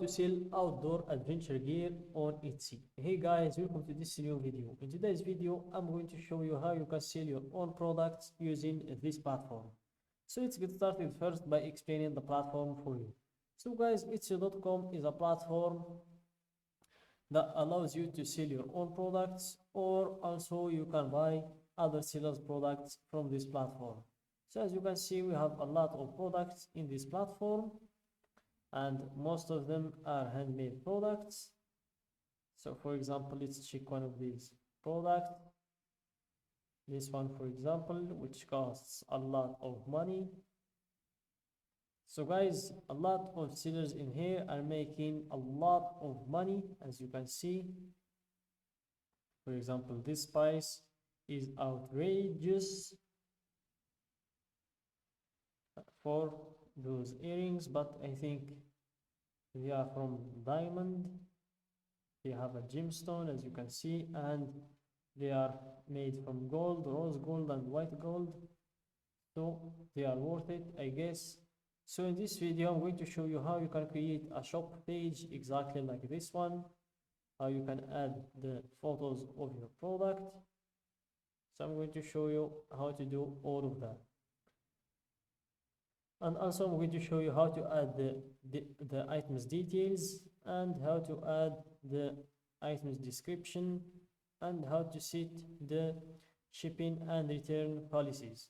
to sell outdoor adventure gear on Etsy. Hey guys, welcome to this new video. In today's video, I'm going to show you how you can sell your own products using this platform. So let's get started first by explaining the platform for you. So guys, Etsy.com is a platform that allows you to sell your own products, or also you can buy other sellers' products from this platform. So as you can see, we have a lot of products in this platform, and most of them are handmade products. So for example, let's check one of these products. This one, for example, which costs a lot of money. So guys, a lot of sellers in here are making a lot of money, as you can see. For example, this price is outrageous for those earrings, but I think they are from diamond. They have a gemstone, as you can see, and they are made from gold, rose gold and white gold, so they are worth it, I guess. So in this video, I'm going to show you how you can create a shop page exactly like this one, how you can add the photos of your product. So I'm going to show you how to do all of that. And also I'm going to show you how to add the items details, and how to add the items description, and how to set the shipping and return policies.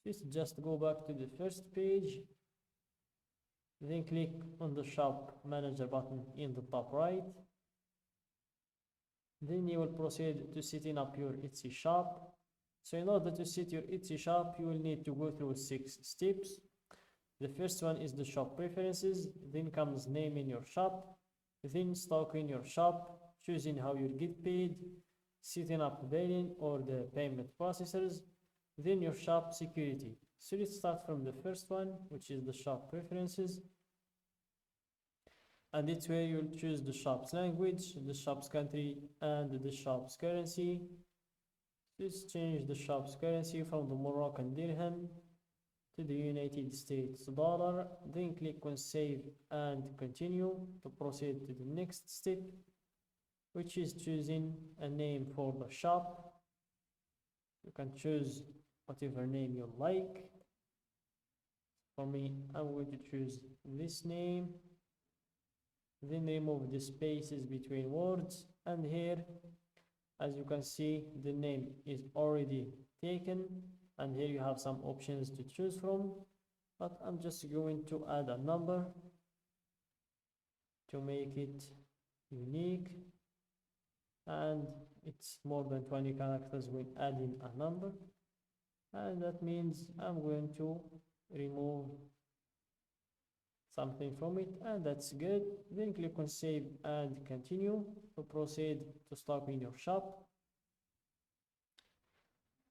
Let's just go back to the first page, then click on the shop manager button in the top right. Then you will proceed to setting up your Etsy shop. So in order to set your Etsy shop, you will need to go through 6 steps. The first one is the shop preferences, then comes naming your shop, then stocking your shop, choosing how you get paid, setting up the billing or the payment processors, then your shop security. So let's start from the first one, which is the shop preferences. And it's where you'll choose the shop's language, the shop's country, and the shop's currency. Let's change the shop's currency from the Moroccan dirham to the United States dollar, then click on save and continue to proceed to the next step, which is choosing a name for the shop. You can choose whatever name you like. For me, I'm going to choose this name, then remove the spaces between words, and here, as you can see, the name is already taken. And here you have some options to choose from, but I'm just going to add a number to make it unique, and it's more than 20 characters when adding a number, and that means I'm going to remove something from it, and that's good. Then click on save and continue to proceed to stock in your shop,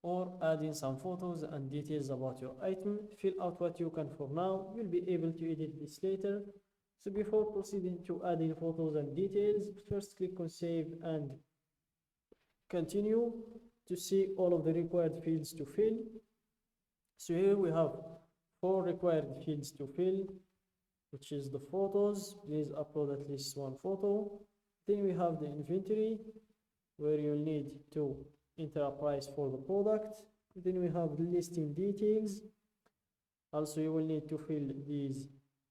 or add in some photos and details about your item. Fill out what you can for now. You'll be able to edit this later. So before proceeding to add in photos and details, first click on save and continue to see all of the required fields to fill. So here we have 4 required fields to fill, which is the photos. Please upload at least 1 photo. Then we have the inventory, where you'll need to enter a price for the product. Then we have the listing details. Also, you will need to fill these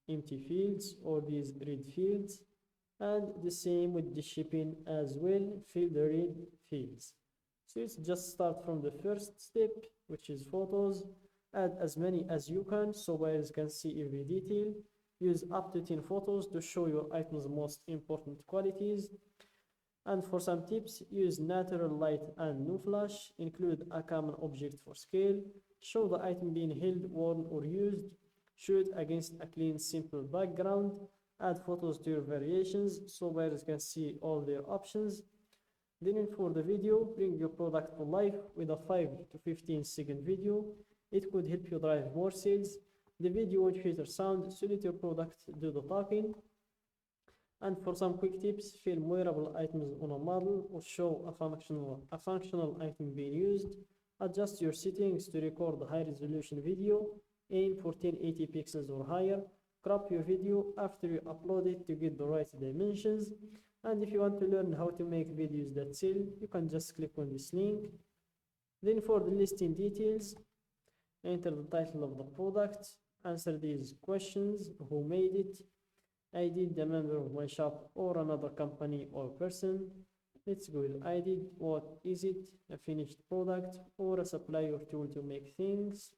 empty fields or these red fields, and the same with the shipping as well. Fill the red fields. So let's just start from the first step, which is photos. Add as many as you can so buyers can see every detail. Use up to 10 photos to show your item's most important qualities. And for some tips, use natural light and no flash. Include a common object for scale. Show the item being held, worn or used. Show it against a clean, simple background. Add photos to your variations so buyers can see all their options. Then for the video, bring your product to life with a 5 to 15 second video. It could help you drive more sales. The video won't feature sound, so let your product do the talking. And for some quick tips, film wearable items on a model or show a functional item being used. Adjust your settings to record a high resolution video. Aim for 1080 pixels or higher. crop your video after you upload it to get the right dimensions. And if you want to learn how to make videos that sell, you can just click on this link. Then for the listing details, enter the title of the product, answer these questions: who made it, I did, the member of my shop or another company or person. Let's go with I did. What is it? A finished product or a supply or tool to make things.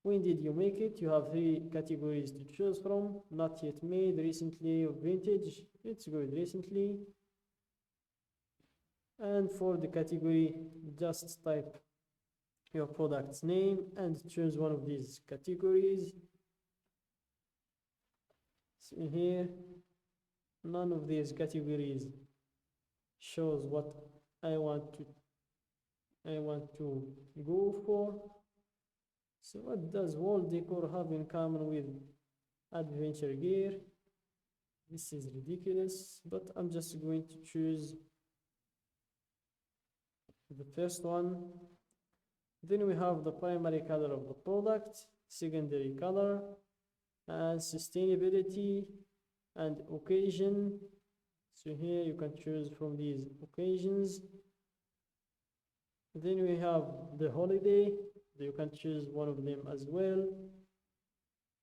When did you make it? You have 3 categories to choose from: not yet made, recently, or vintage. Let's go with recently. And for the category, just type your product's name and choose one of these categories. So here, none of these categories shows what I want to go for. So what does wall decor have in common with adventure gear? This is ridiculous, but I'm just going to choose the first one. Then we have the primary color of the product, secondary color, and sustainability and occasion. So here you can choose from these occasions. Then we have the holiday, you can choose one of them as well.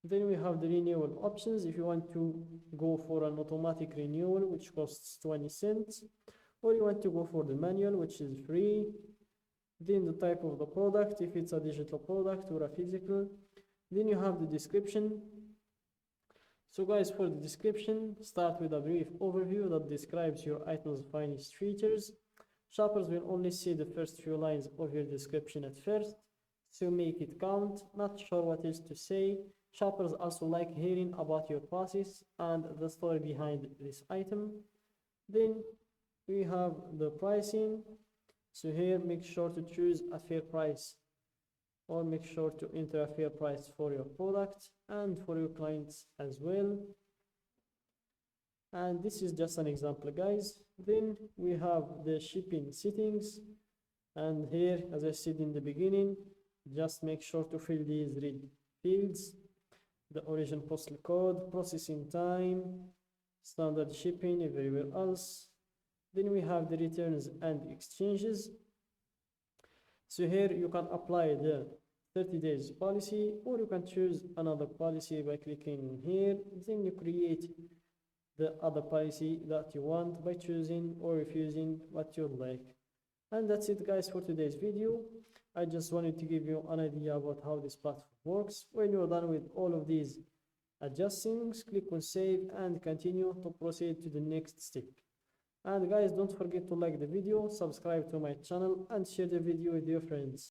Then we have the renewal options. If you want to go for an automatic renewal, which costs 20 cents, or you want to go for the manual, which is free. Then the type of the product, if it's a digital product or a physical. Then you have the description. So guys, for the description, start with a brief overview that describes your item's finest features. Shoppers will only see the first few lines of your description at first, so make it count. Not sure what else to say? Shoppers also like hearing about your process and the story behind this item. Then we have the pricing. So here, make sure to choose a fair price, or make sure to enter a fair price for your product and for your clients as well. And this is just an example, guys. Then we have the shipping settings, and here, as I said in the beginning, just make sure to fill these red fields: the origin postal code, processing time, standard shipping, everywhere else. Then we have the returns and exchanges. So here you can apply the 30 days policy, or you can choose another policy by clicking here. Then you create the other policy that you want by choosing or refusing what you like. And that's it, guys, for today's video. I just wanted to give you an idea about how this platform works. When you're done with all of these adjustments, click on save and continue to proceed to the next step. And guys, don't forget to like the video, subscribe to my channel, and share the video with your friends.